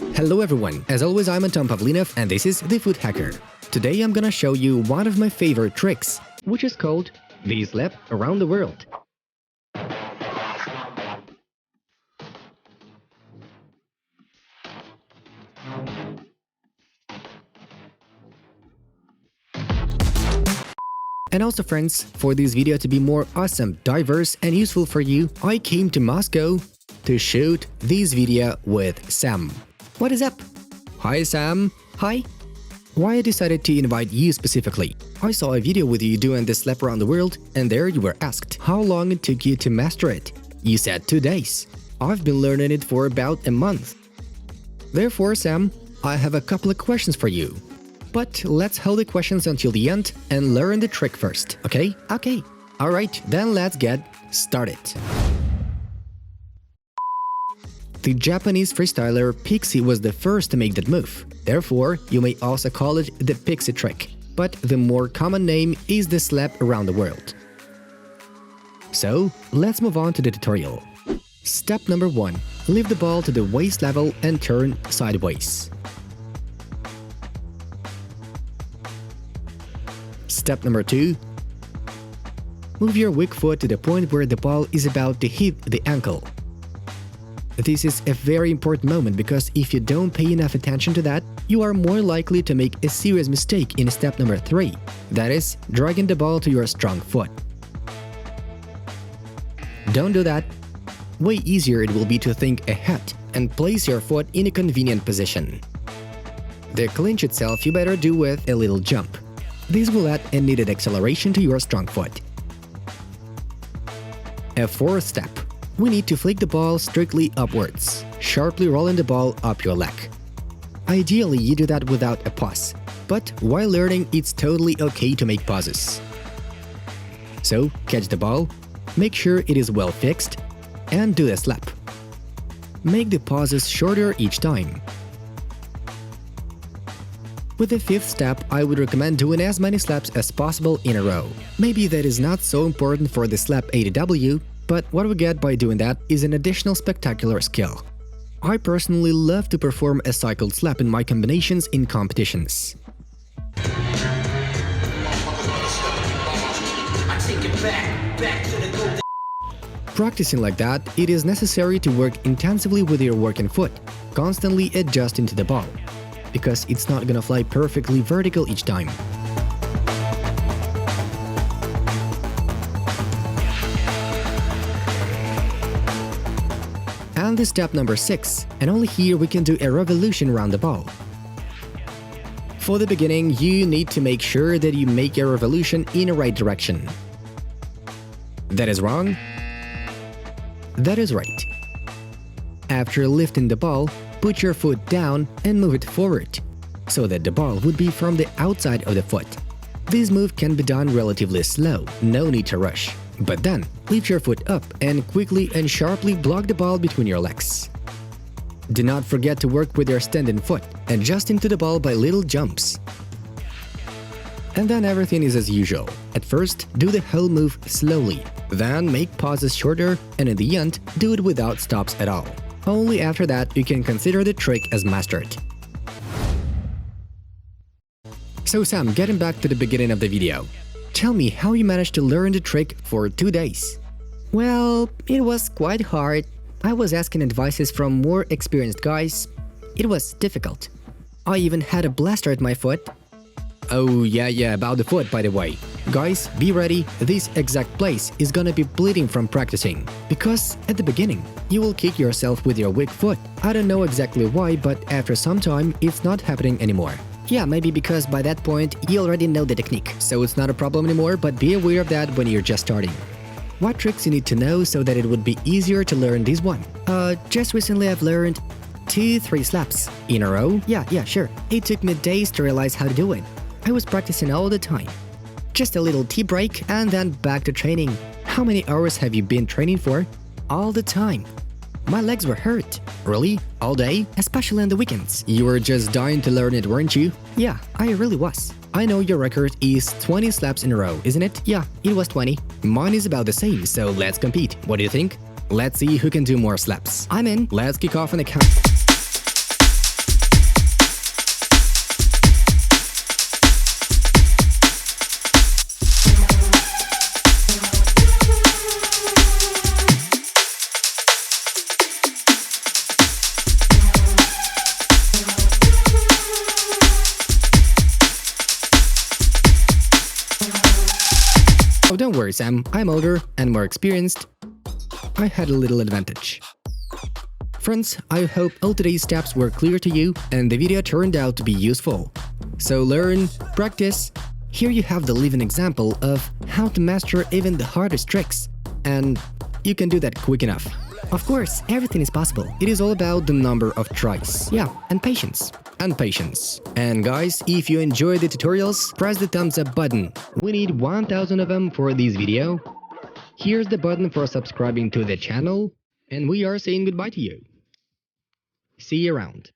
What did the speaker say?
Hello everyone, as always I'm Anton Pavlinov and this is the Foothacker. Today I'm gonna show you one of my favorite tricks, which is called the Slap Around the World. And also friends, for this video to be more awesome, diverse and useful for you, I came to Moscow to shoot this video with Sam. What is up? Hi Sam. Hi. Why I decided to invite you specifically? I saw a video with you doing the slap around the world and there you were asked how long it took you to master it. You said 2 days. I've been learning it for about a month. Therefore Sam, I have a couple of questions for you. But let's hold the questions until the end and learn the trick first, okay? Okay. Alright, then let's get started. The Japanese freestyler Pixy was the first to make that move. Therefore, you may also call it the Pixy trick. But the more common name is the slap around the world. So, let's move on to the tutorial. Step number 1. Lift the ball to the waist level and turn sideways. Step number 2. Move your weak foot to the point where the ball is about to hit the ankle. This is a very important moment because if you don't pay enough attention to that, you are more likely to make a serious mistake in step number 3. That is, dragging the ball to your strong foot. Don't do that. Way easier it will be to think ahead and place your foot in a convenient position. The clinch itself you better do with a little jump. This will add a needed acceleration to your strong foot. A fourth step. We need to flick the ball strictly upwards, sharply rolling the ball up your leg. Ideally, you do that without a pause, but while learning, it's totally okay to make pauses. So, catch the ball, make sure it is well fixed, and do a slap. Make the pauses shorter each time. With the fifth step, I would recommend doing as many slaps as possible in a row. Maybe that is not so important for the Slap ATW, but what we get by doing that is an additional spectacular skill. I personally love to perform a cycled slap in my combinations in competitions. Practicing like that, it is necessary to work intensively with your working foot, constantly adjusting to the ball, because it's not gonna fly perfectly vertical each time. And the step number 6, and only here we can do a revolution around the ball. For the beginning, you need to make sure that you make a revolution in the right direction. That is wrong? That is right. After lifting the ball, put your foot down and move it forward, so that the ball would be from the outside of the foot. This move can be done relatively slow, no need to rush. But then, lift your foot up and quickly and sharply block the ball between your legs. Do not forget to work with your standing foot, adjusting to the ball by little jumps. And then everything is as usual. At first, do the whole move slowly, then make pauses shorter, and in the end, do it without stops at all. Only after that you can consider the trick as mastered. So Sam, getting back to the beginning of the video. Tell me how you managed to learn the trick for 2 days. Well, it was quite hard. I was asking advices from more experienced guys. It was difficult. I even had a blaster at my foot. Oh yeah, about the foot by the way. Guys, be ready, this exact place is gonna be bleeding from practicing. Because at the beginning, you will kick yourself with your weak foot. I don't know exactly why, but after some time, it's not happening anymore. Yeah, maybe because by that point, you already know the technique, so it's not a problem anymore, but be aware of that when you're just starting. What tricks you need to know so that it would be easier to learn this one? Just recently I've learned 2-3 slaps. In a row? Yeah, sure. It took me days to realize how to do it. I was practicing all the time. Just a little tea break and then back to training. How many hours have you been training for? All the time. My legs were hurt. Really? All day? Especially on the weekends. You were just dying to learn it, weren't you? Yeah, I really was. I know your record is 20 slaps in a row, isn't it? Yeah, it was 20. Mine is about the same, so let's compete. What do you think? Let's see who can do more slaps. I'm in. Let's kick off on the count. don't worry, Sam, I'm older and more experienced. I had a little advantage. Friends, I hope all today's steps were clear to you and the video turned out to be useful. So learn, practice. Here you have the living example of how to master even the hardest tricks. And you can do that quick enough. Of course, everything is possible. It is all about the number of tries. Yeah, and patience. And patience. And guys, if you enjoyed the tutorials, press the thumbs up button. We need 1000 of them for this video. Here's the button for subscribing to the channel. And we are saying goodbye to you. See you around.